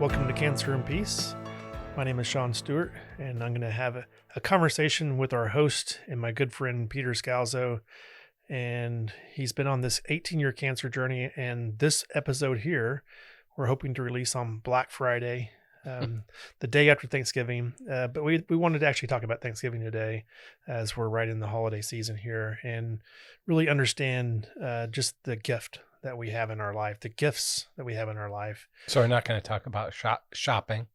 Welcome to Cancer and Peace. My name is Sean Stewart, and I'm going to have a conversation with our host and my good friend Peter Scalzo. And he's been on this 18-year cancer journey. And this episode here, we're hoping to release on Black Friday, the day after Thanksgiving. But we wanted to actually talk about Thanksgiving today, as we're right in the holiday season here, and really understand just the gift that we have in our life, the gifts that we have in our life. So we're not going to talk about shopping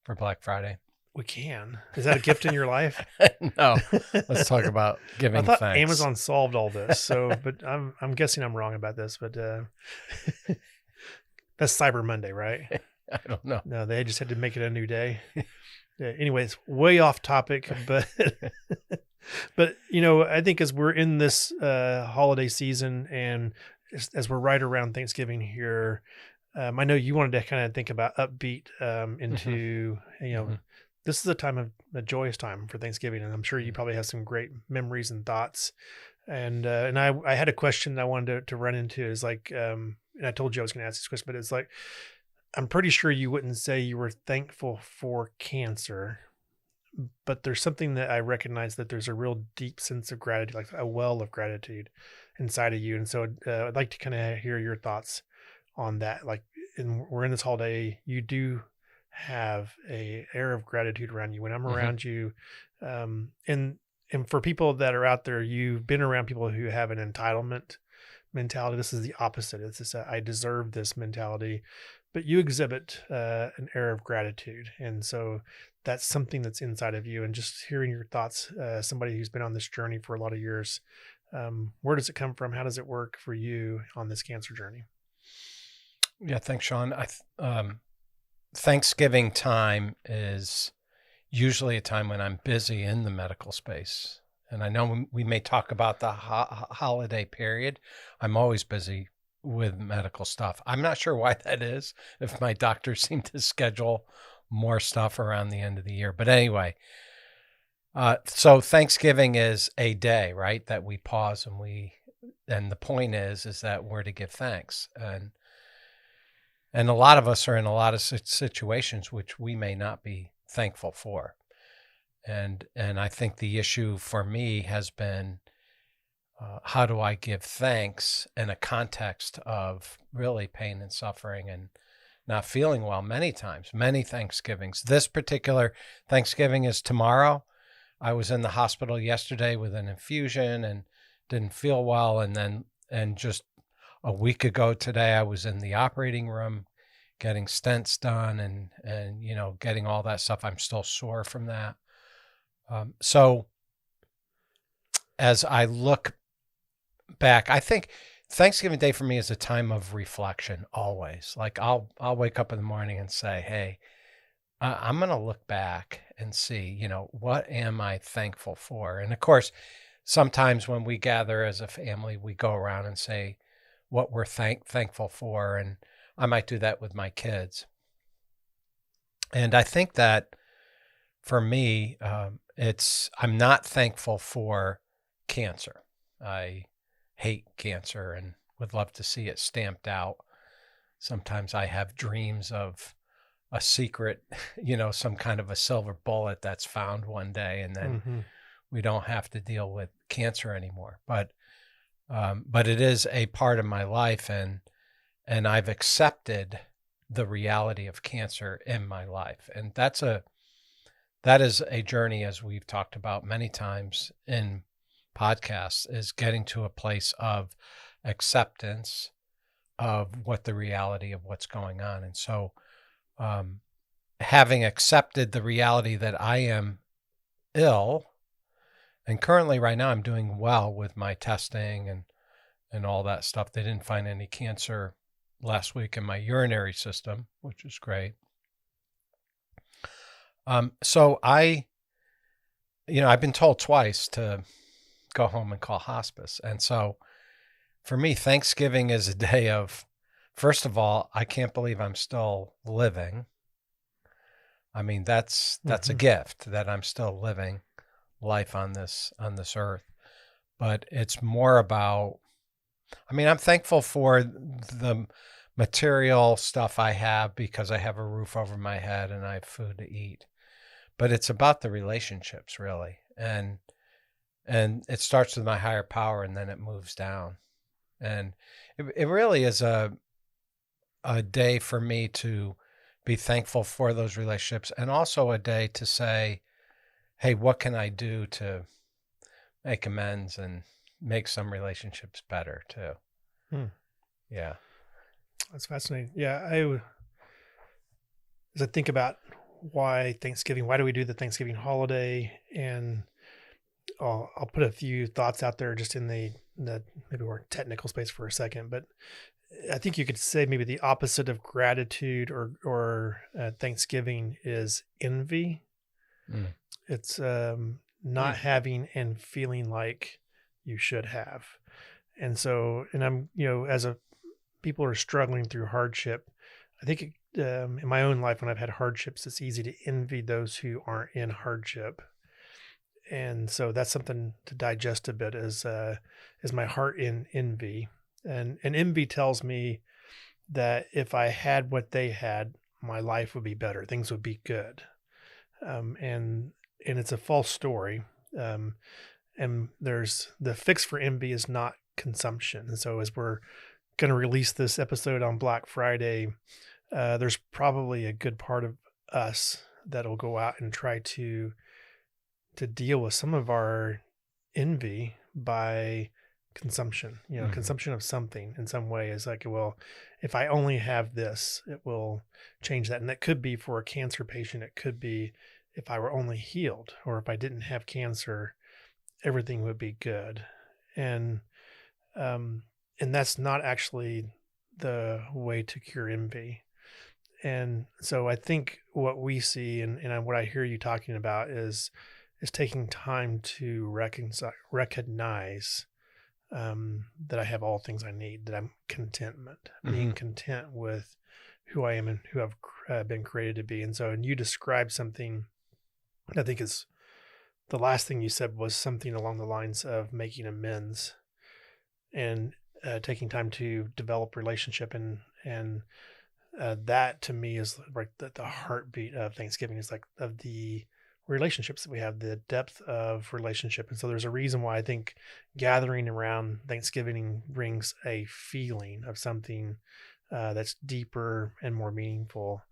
for Black Friday. We can. Is that a gift in your life? No. Let's talk about giving I thought thanks. Amazon solved all this. So, but I'm guessing I'm wrong about this. But that's Cyber Monday, right? I don't know. No, they just had to make it a new day. Yeah, anyways, way off topic, but I think as we're in this holiday season and as we're right around Thanksgiving here, I know you wanted to kind of think about upbeat into, this is a joyous time for Thanksgiving. And I'm sure you probably have some great memories and thoughts. And I had a question I wanted to run into is like, and I told you I was going to ask this question, but it's like, I'm pretty sure you wouldn't say you were thankful for cancer, but there's something that I recognize that there's a real deep sense of gratitude, like a well of gratitude inside of you. And so I'd like to kind of hear your thoughts on that. Like, we're in this holiday, you do have a air of gratitude around you when I'm around you. And for people that are out there, you've been around people who have an entitlement mentality. This is the opposite. It's this, I deserve this mentality, but you exhibit an air of gratitude. And so that's something that's inside of you. And just hearing your thoughts, somebody who's been on this journey for a lot of years, where does it come from? How does it work for you on this cancer journey? Yeah, thanks, Sean. Thanksgiving time is usually a time when I'm busy in the medical space. And I know we may talk about the holiday period. I'm always busy with medical stuff. I'm not sure why that is, if my doctors seem to schedule more stuff around the end of the year. But anyway, so Thanksgiving is a day, right, that we pause and the point is that we're to give thanks. And a lot of us are in a lot of situations which we may not be thankful for. And I think the issue for me has been, how do I give thanks in a context of really pain and suffering and not feeling well many times, many Thanksgivings. This particular Thanksgiving is tomorrow. I was in the hospital yesterday with an infusion and didn't feel well. And just a week ago today, I was in the operating room getting stents done and getting all that stuff. I'm still sore from that. So as I look back, I think Thanksgiving Day for me is a time of reflection always. Like I'll wake up in the morning and say, hey, I'm going to look back and see, what am I thankful for? And of course, sometimes when we gather as a family, we go around and say what we're thankful for. And I might do that with my kids. And I think that for me, I'm not thankful for cancer. I hate cancer and would love to see it stamped out. Sometimes I have dreams of a secret, some kind of a silver bullet that's found one day, and then we don't have to deal with cancer anymore. But it is a part of my life, and I've accepted the reality of cancer in my life. And that is a journey, as we've talked about many times in podcasts, is getting to a place of acceptance of what the reality of what's going on. And so having accepted the reality that I am ill, and currently right now I'm doing well with my testing and all that stuff. They didn't find any cancer last week in my urinary system, which is great. So I've been told twice to go home and call hospice. And so for me, Thanksgiving is a day of, first of all, I can't believe I'm still living. I mean, that's a gift that I'm still living life on this earth. But it's more about, I'm thankful for material stuff I have because I have a roof over my head and I have food to eat. But it's about the relationships, really. And it starts with my higher power and then it moves down. And it really is a day for me to be thankful for those relationships, and also a day to say, hey, what can I do to make amends and make some relationships better too? Yeah. That's fascinating. Yeah. As I think about why Thanksgiving, why do we do the Thanksgiving holiday? And I'll put a few thoughts out there just in the maybe more technical space for a second, but I think you could say maybe the opposite of gratitude or Thanksgiving is envy. It's not having and feeling like you should have. And so, and I'm, as people are struggling through hardship, I think in my own life, when I've had hardships, it's easy to envy those who aren't in hardship. And so that's something to digest a bit, is my heart in envy. And envy tells me that if I had what they had, my life would be better. Things would be good. And it's a false story. And there's the fix for envy is not consumption. And so as we're going to release this episode on Black Friday, there's probably a good part of us that'll go out and try to deal with some of our envy by consumption, consumption of something in some way is like, well, if I only have this, it will change that. And that could be for a cancer patient. It could be if I were only healed, or if I didn't have cancer, everything would be good. And that's not actually the way to cure envy. And so I think what we see and what I hear you talking about is taking time to recognize that I have all things I need, that I'm contentment, being content with who I am and who I've been created to be. And so, and you described something, I think is the last thing you said was something along the lines of making amends and taking time to develop relationship. And that to me is like the heartbeat of Thanksgiving, is like of the relationships that we have, the depth of relationship. And so there's a reason why I think gathering around Thanksgiving brings a feeling of something that's deeper and more meaningful,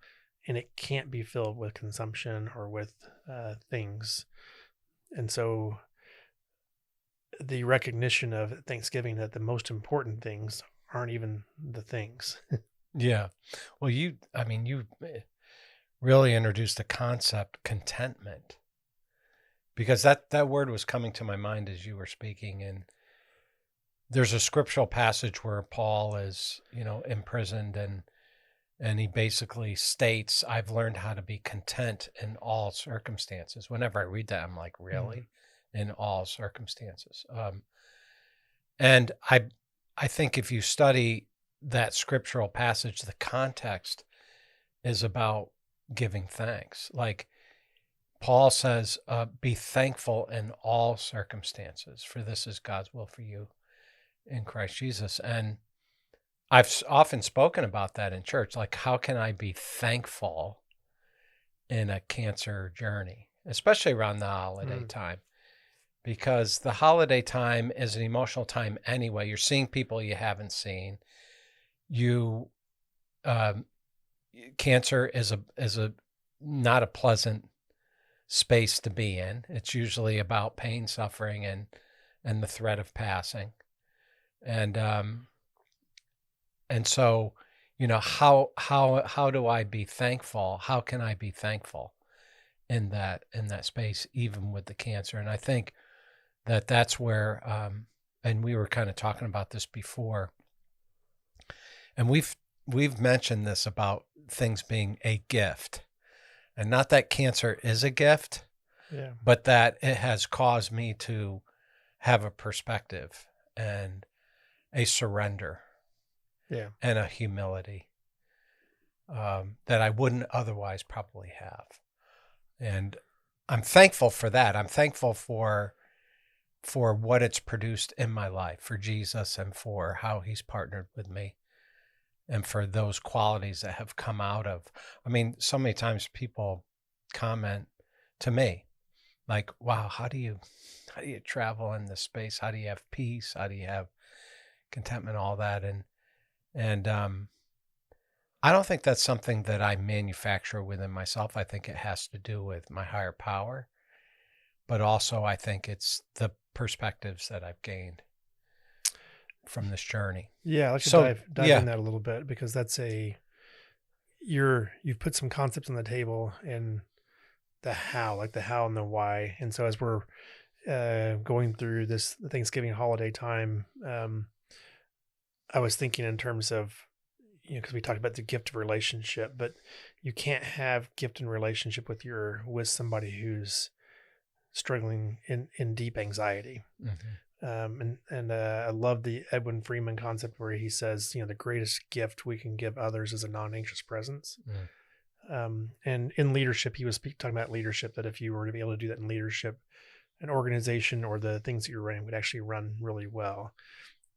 and it can't be filled with consumption or with things. And so the recognition of Thanksgiving that the most important things aren't even the things. Yeah. Well, you really introduced the concept contentment, because that word was coming to my mind as you were speaking. And there's a scriptural passage where Paul is, imprisoned, and he basically states, I've learned how to be content in all circumstances. Whenever I read that, I'm like, really? In all circumstances. And I think if you study that scriptural passage, the context is about giving thanks. Like Paul says, be thankful in all circumstances, for this is God's will for you in Christ Jesus. And I've often spoken about that in church. Like, how can I be thankful in a cancer journey, especially around the holiday time? Because the holiday time is an emotional time anyway. You're seeing people you haven't seen. Cancer is a not a pleasant space to be in. It's usually about pain, suffering, and the threat of passing. And so, how do I be thankful? How can I be thankful in that space, even with the cancer? And I think that's where, and we were kind of talking about this before, and we've mentioned this about things being a gift, and not that cancer is a gift, but that it has caused me to have a perspective and a surrender, and a humility that I wouldn't otherwise probably have. And I'm thankful for that. I'm thankful for what it's produced in my life, for Jesus, and for how he's partnered with me. and for those qualities that have come out of, I mean, so many times people comment to me like, wow, how do you travel in this space? How do you have peace? How do you have contentment, all that? And I don't think that's something that I manufacture within myself. I think it has to do with my higher power, but also I think it's the perspectives that I've gained from this journey. Yeah, I'd like to So, dive yeah. in that a little bit, because that's you've put some concepts on the table, and the how, like the how and the why. And so as we're going through this Thanksgiving holiday time, I was thinking in terms of, because we talked about the gift of relationship, but you can't have gift and relationship with somebody who's struggling in deep anxiety. And I love the Edwin Freeman concept where he says, the greatest gift we can give others is a non-anxious presence. And in leadership, he was talking about leadership, that if you were to be able to do that in leadership, an organization or the things that you're running would actually run really well.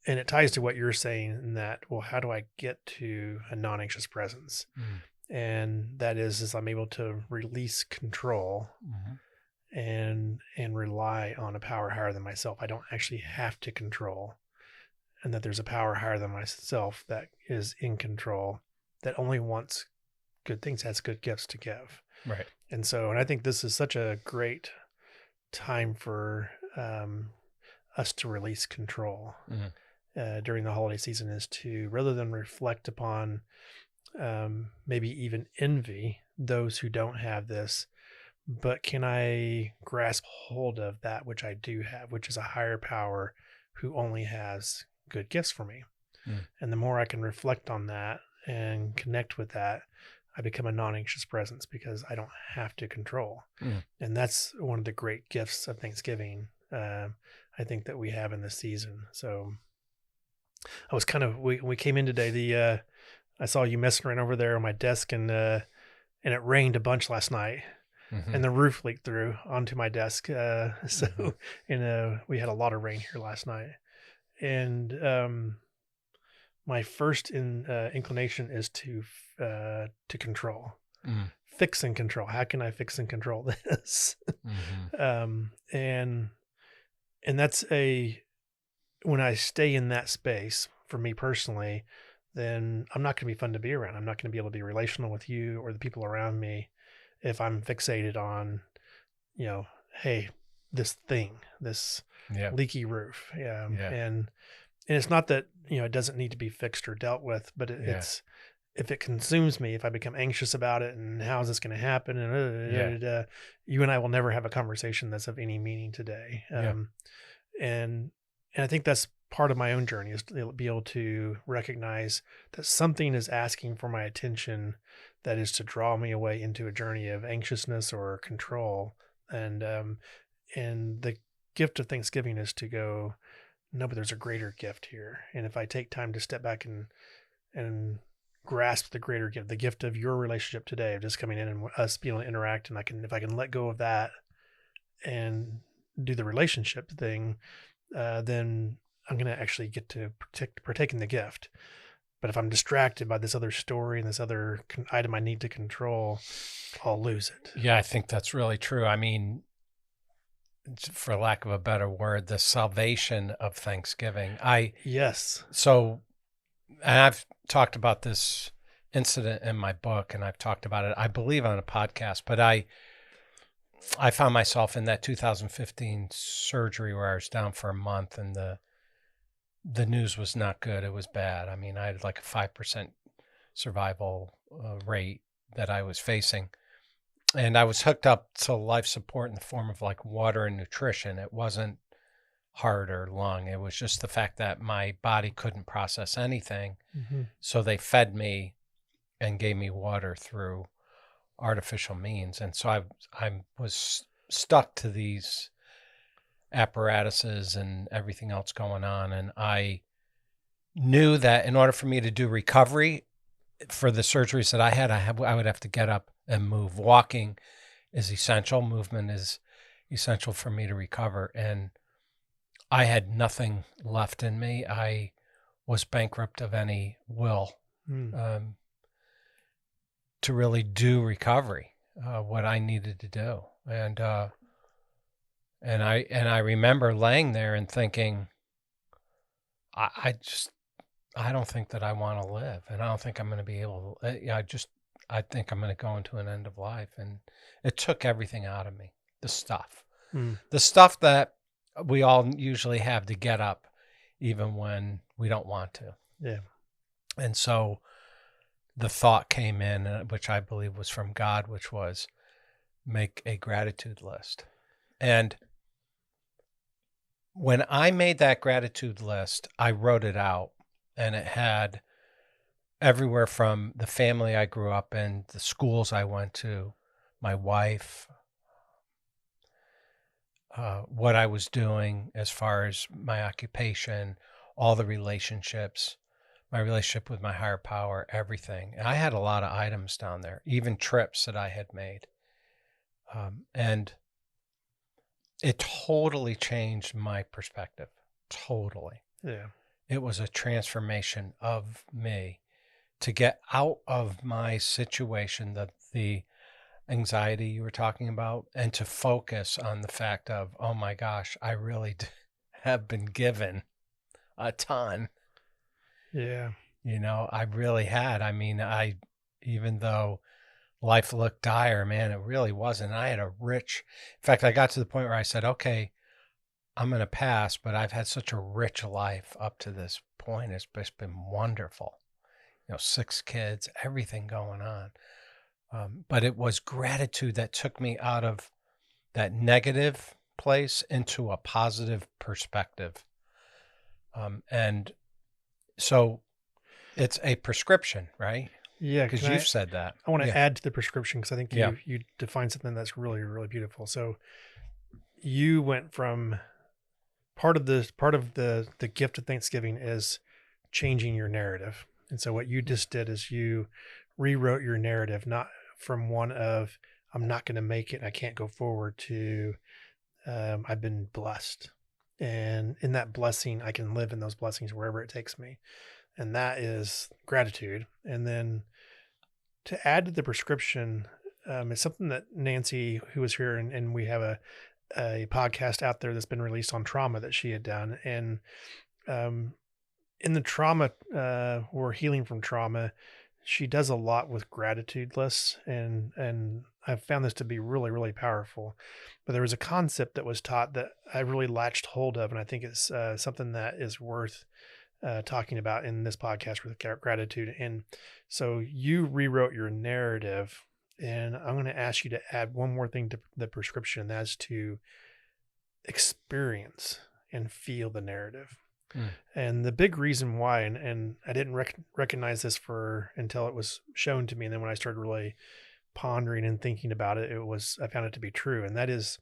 And it ties to what you're saying in that, well, how do I get to a non-anxious presence? And that is I'm able to release control and rely on a power higher than myself. I don't actually have to control, and that there's a power higher than myself that is in control, that only wants good things, has good gifts to give. Right. And I think this is such a great time for us to release control during the holiday season, is to, rather than reflect upon maybe even envy those who don't have this, but can I grasp hold of that which I do have, which is a higher power who only has good gifts for me. And the more I can reflect on that and connect with that, I become a non-anxious presence, because I don't have to control. And that's one of the great gifts of Thanksgiving, I think, that we have in this season. So I was we came in today, I saw you messing around over there on my desk, and it rained a bunch last night. And the roof leaked through onto my desk. We had a lot of rain here last night. And my first inclination is to control, fix and control. How can I fix and control this? And that's when I stay in that space, for me personally, then I'm not going to be fun to be around. I'm not going to be able to be relational with you or the people around me if I'm fixated on, hey, this leaky roof. And it's not that, it doesn't need to be fixed or dealt with, but it's, if it consumes me, if I become anxious about it, and how is this going to happen? And you and I will never have a conversation that's of any meaning today. And I think that's part of my own journey, is to be able to recognize that something is asking for my attention, that is to draw me away into a journey of anxiousness or control. And the gift of Thanksgiving is to go, no, but there's a greater gift here. And if I take time to step back and grasp the greater gift, the gift of your relationship today, of just coming in and us being able to interact, and if I can let go of that and do the relationship thing, then I'm going to actually get to partake in the gift. But if I'm distracted by this other story and this other item I need to control, I'll lose it. Yeah, I think that's really true. I mean, for lack of a better word, the salvation of Thanksgiving. Yes. So, and I've talked about this incident in my book, and I've talked about it, I believe, on a podcast, but I found myself in that 2015 surgery where I was down for a month, and the news was not good. It was bad. I mean, I had like a 5% survival rate that I was facing. And I was hooked up to life support in the form of like water and nutrition. It wasn't heart or lung. It was just the fact that my body couldn't process anything. So they fed me and gave me water through artificial means. And so I was stuck to these apparatuses and everything else going on. And I knew that in order for me to do recovery for the surgeries that I had, I would have to get up and move. Walking is essential. Movement is essential for me to recover. And I had nothing left in me. I was bankrupt of any will to really do recovery, what I needed to do. And I remember laying there and thinking, I don't think that I want to live, and I don't think I'm going to be able to, I think I'm going to go into an end of life. And it took everything out of me, the stuff that we all usually have to get up, even when we don't want to. Yeah. And so the thought came in, which I believe was from God, which was make a gratitude list. And when I made that gratitude list, I wrote it out, and it had everywhere from the family I grew up in, the schools I went to, my wife, what I was doing as far as my occupation, all the relationships, my relationship with my higher power, everything. And I had a lot of items down there, even trips that I had made. And it totally changed my perspective. Totally. Yeah. It was a transformation of me to get out of my situation, the anxiety you were talking about, and to focus on the fact of, oh my gosh, I really have been given a ton. Yeah. I really had. I mean, even though life looked dire, man, it really wasn't. I had in fact, I got to the point where I said, okay, I'm going to pass, but I've had such a rich life up to this point. It's just been wonderful. 6 kids, everything going on. But it was gratitude that took me out of that negative place into a positive perspective. And so it's a prescription, right? Yeah. Because you've said that. I want to add to the prescription, because I think Yeah. you defined something that's really, really beautiful. So you went from part of the gift of Thanksgiving is changing your narrative. And so what you just did is you rewrote your narrative, not from one of I'm not going to make it, I can't go forward, to I've been blessed, and in that blessing I can live in those blessings wherever it takes me. And that is gratitude. And then to add to the prescription, it's something that Nancy, who was here, and we have a podcast out there that's been released on trauma that she had done. And in the trauma, or healing from trauma, she does a lot with gratitude lists, and I've found this to be really, really powerful. But there was a concept that was taught that I really latched hold of, and I think it's something that is worth talking about in this podcast with gratitude. And so you rewrote your narrative, and I'm going to ask you to add one more thing to the prescription, and that's to experience and feel the narrative. And the big reason why, and I didn't recognize this until it was shown to me, and then when I started really pondering and thinking about it, I found it to be true. And that is,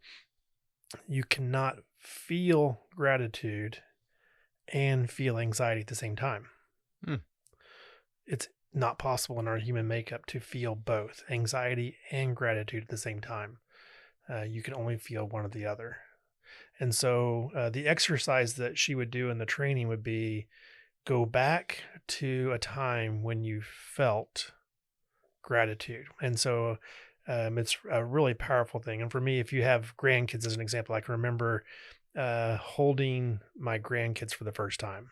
you cannot feel gratitude and feel anxiety at the same time. It's not possible in our human makeup to feel both anxiety and gratitude at the same time. You can only feel one or the other. And so the exercise that she would do in the training would be, go back to a time when you felt gratitude. And so it's a really powerful thing. And for me, if you have grandkids as an example, I can remember holding my grandkids for the first time,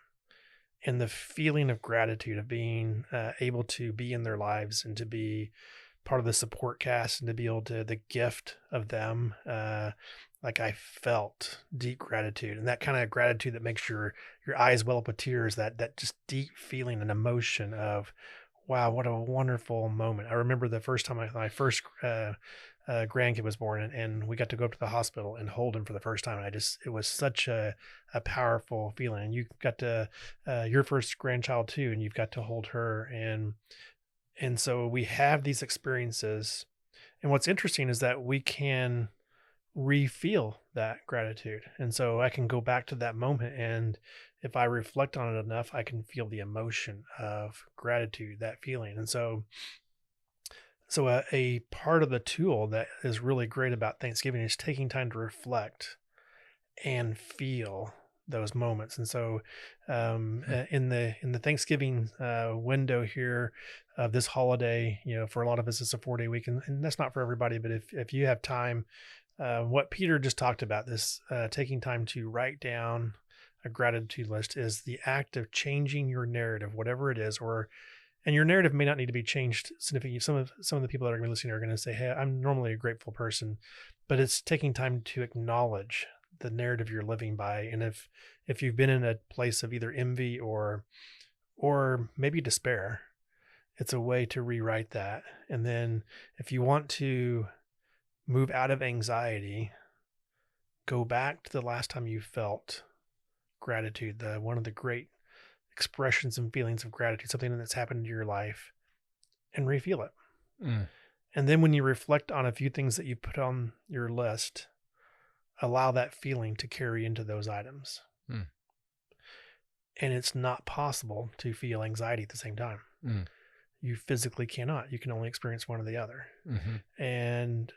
and the feeling of gratitude of being able to be in their lives and to be part of the support cast and to be able to, the gift of them, like I felt deep gratitude, and that kind of gratitude that makes your eyes well up with tears, that just deep feeling and emotion of, wow, what a wonderful moment. I remember the first time my first grandkid was born, and we got to go up to the hospital and hold him for the first time. And it was such a powerful feeling. And you got to, your first grandchild too, and you've got to hold her. And so we have these experiences. And what's interesting is that we can re-feel that gratitude. And so I can go back to that moment, and if I reflect on it enough, I can feel the emotion of gratitude, that feeling. And so a part of the tool that is really great about Thanksgiving is taking time to reflect and feel those moments. And so in the Thanksgiving window here of this holiday, for a lot of us it's a 4-day week, and that's not for everybody, but if you have time, what Peter just talked about, this taking time to write down a gratitude list, is the act of changing your narrative, whatever it is. And your narrative may not need to be changed significantly. Some of the people that are going to be listening are going to say, "Hey, I'm normally a grateful person," but it's taking time to acknowledge the narrative you're living by. And if you've been in a place of either envy or maybe despair, it's a way to rewrite that. And then if you want to move out of anxiety, go back to the last time you felt gratitude, one of the great expressions and feelings of gratitude, something that's happened in your life, and refeel it. And then when you reflect on a few things that you put on your list, allow that feeling to carry into those items. And it's not possible to feel anxiety at the same time. You physically cannot. You can only experience one or the other. And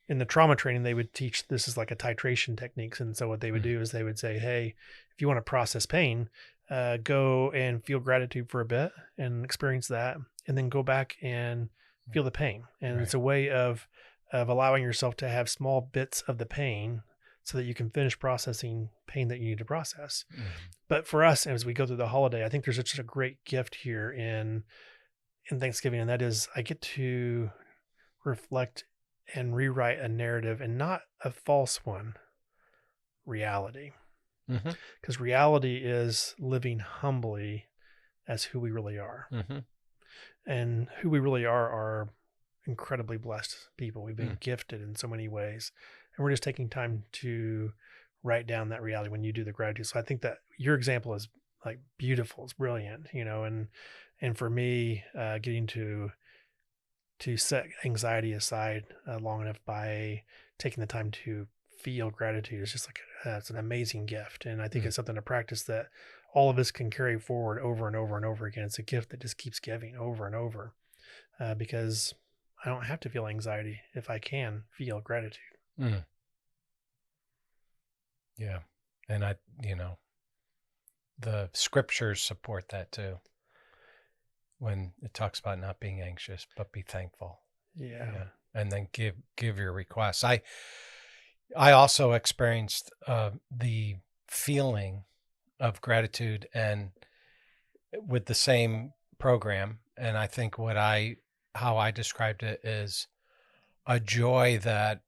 in the trauma training, they would teach, this is like a titration techniques. And so what they would do is they would say, hey, if you want to process pain, go and feel gratitude for a bit and experience that, and then go back and feel the pain. And it's a way of allowing yourself to have small bits of the pain so that you can finish processing pain that you need to process. But for us, as we go through the holiday, I think there's such a great gift here in Thanksgiving, and that is I get to reflect and rewrite a narrative, and not a false one, reality. Because reality is living humbly as who we really are. And who we really are incredibly blessed people. We've been gifted in so many ways, and we're just taking time to write down that reality when you do the gratitude. So I think that your example is like beautiful. It's brilliant, and for me, getting to set anxiety aside long enough by taking the time to feel gratitude is just like, it's an amazing gift. And I think it's something to practice that all of us can carry forward over and over and over again. It's a gift that just keeps giving over and over, because I don't have to feel anxiety if I can feel gratitude. Yeah. And the scriptures support that too, when it talks about not being anxious, but be thankful. Yeah. And then give your requests. I also experienced the feeling of gratitude and with the same program. And I think how I described it is a joy that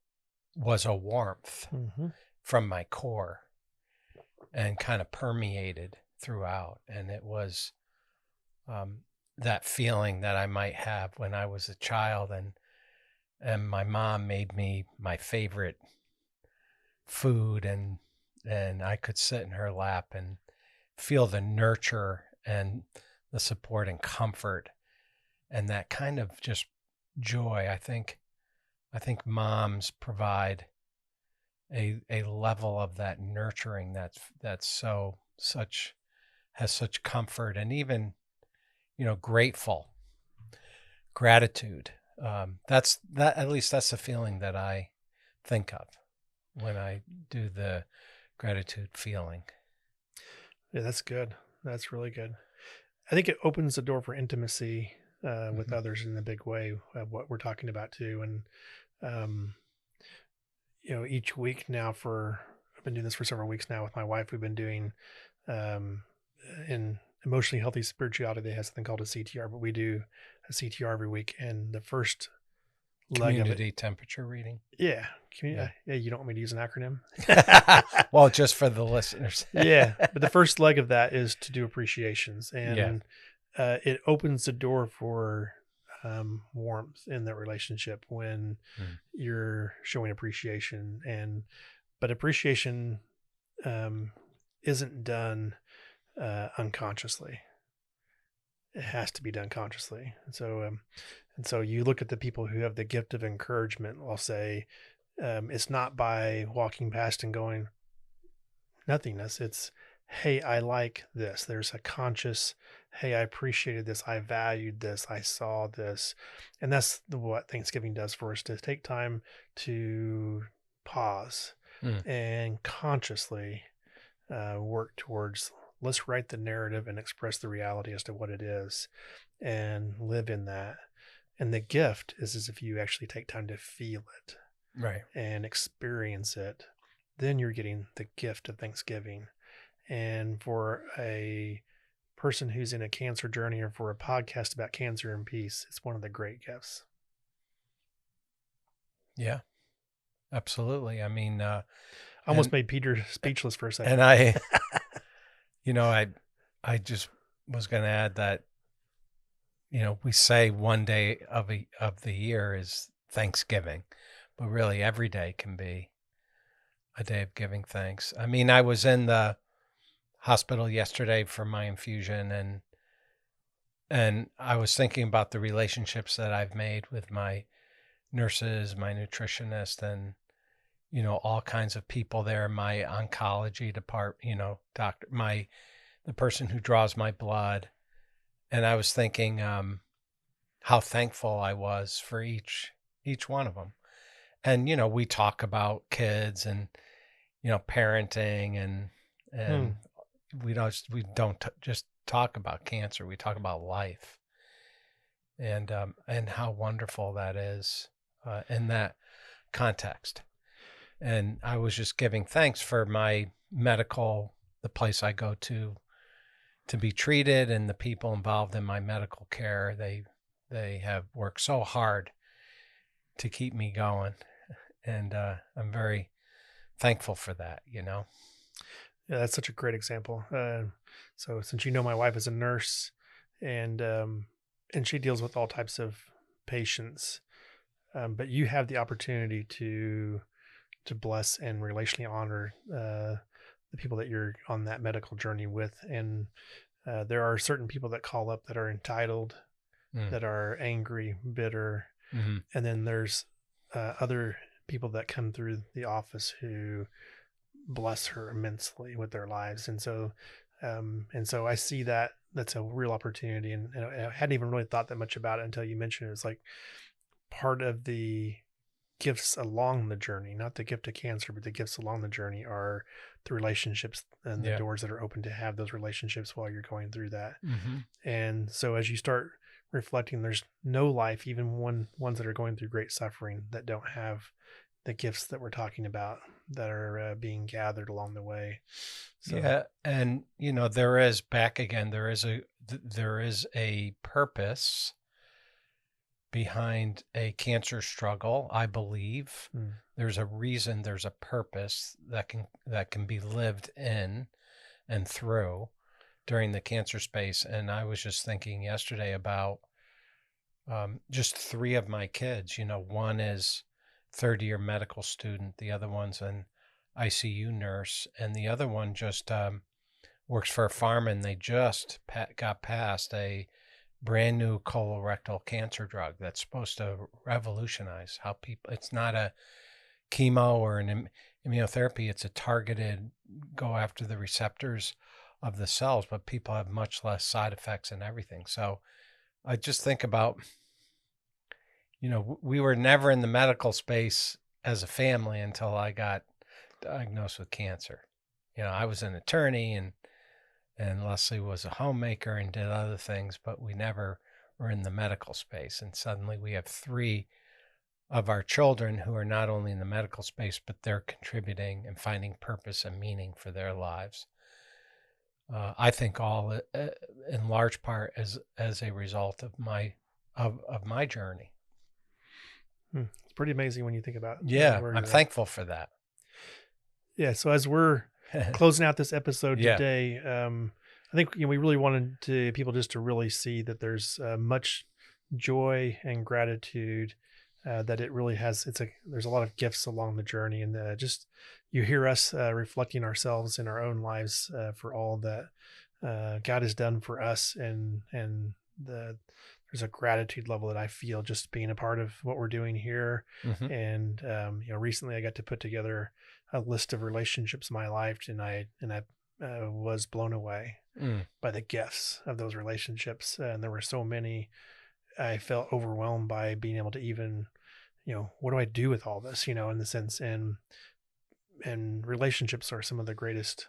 was a warmth from my core and kind of permeated throughout. And it was that feeling that I might have when I was a child, and my mom made me my favorite food, and I could sit in her lap and feel the nurture and the support and comfort and that kind of just joy. I think moms provide a level of that nurturing that's has such comfort, and even gratitude. At least that's the feeling that I think of when I do the gratitude feeling. Yeah, that's good. That's really good. I think it opens the door for intimacy with others in a big way, what we're talking about too. And, each week now I've been doing this for several weeks now with my wife. We've been doing, in Emotionally Healthy Spirituality, they have something called a CTR, but we do a CTR every week. And the first community temperature reading. Yeah. Yeah. You don't want me to use an acronym? Well, just for the listeners. Yeah. But the first leg of that is to do appreciations. And it opens the door for warmth in that relationship when you're showing appreciation. But appreciation isn't done unconsciously. It has to be done consciously. And so you look at the people who have the gift of encouragement. I'll say it's not by walking past and going nothingness. It's, hey, I like this. There's a conscious, hey, I appreciated this. I valued this. I saw this. And that's what Thanksgiving does for us, to take time to pause Mm. and consciously work towards, let's write the narrative and express the reality as to what it is and live in that. And the gift is if you actually take time to feel it Right. and experience it, then you're getting the gift of Thanksgiving. And for a person who's in a cancer journey, or for a podcast about cancer and peace, it's one of the great gifts. Yeah, absolutely. I mean, Almost made Peter speechless for a second. and I, I just was going to add that, we say one day of the year is Thanksgiving, but really every day can be a day of giving thanks. I mean, I was in the hospital yesterday for my infusion, and I was thinking about the relationships that I've made with my nurses, my nutritionist, and all kinds of people there, my oncology department, doctor, the person who draws my blood. And I was thinking how thankful I was for each one of them. And we talk about kids and parenting, and we don't just talk about cancer. We talk about life, and how wonderful that is in that context. And I was just giving thanks for my the place I go to be treated, and the people involved in my medical care. They have worked so hard to keep me going, and I'm very thankful for that. Yeah, that's such a great example. So since my wife is a nurse, and she deals with all types of patients, but you have the opportunity to bless and relationally honor the people that you're on that medical journey with. And there are certain people that call up that are entitled, that are angry, bitter. Mm-hmm. And then there's other people that come through the office who bless her immensely with their lives. And so I see that that's a real opportunity. And I hadn't even really thought that much about it until you mentioned it. It's like part of the gifts along the journey, not the gift of cancer, but the gifts along the journey are the relationships and the doors that are open to have those relationships while you're going through that. Mm-hmm. And so as you start reflecting, there's no life, even ones that are going through great suffering, that don't have the gifts that we're talking about that are being gathered along the way. So. Yeah. And, there is a purpose behind a cancer struggle. I believe there's a reason, there's a purpose that can be lived in and through during the cancer space. And I was just thinking yesterday about just 3 of my kids. One is third-year medical student, the other one's an ICU nurse, and the other one just works for a farm, and they just got past a brand new colorectal cancer drug that's supposed to revolutionize how people, it's not a chemo or an immunotherapy, it's a targeted, go after the receptors of the cells, but people have much less side effects and everything. So I just think about, we were never in the medical space as a family until I got diagnosed with cancer. I was an attorney, and Leslie was a homemaker and did other things, but we never were in the medical space. And suddenly we have 3 of our children who are not only in the medical space, but they're contributing and finding purpose and meaning for their lives. I think all in large part as a result of my journey. It's pretty amazing when you think about. Yeah, I'm thankful for that. Yeah. So as we're closing out this episode today, I think we really wanted people just to really see that there's much joy and gratitude, that it really has. There's a lot of gifts along the journey, and just you hear us reflecting ourselves in our own lives for all that God has done for us, and there's a gratitude level that I feel just being a part of what we're doing here. Mm-hmm. And recently I got to put together a list of relationships in my life, and I was blown away by the gifts of those relationships. And there were so many. I felt overwhelmed by being able to even, what do I do with all this, in the sense, and and relationships are some of the greatest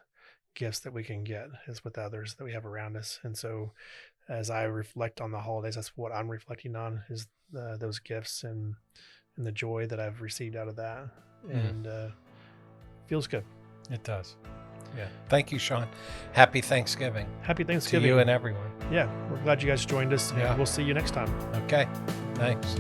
gifts that we can get, is with others that we have around us. And so as I reflect on the holidays, that's what I'm reflecting on, is those gifts and the joy that I've received out of that. And feels good. It does. Yeah. Thank you, Sean. Happy Thanksgiving. Happy Thanksgiving To you and everyone. Yeah. We're glad you guys joined us, and Yeah. we'll see you next time. Okay. Thanks.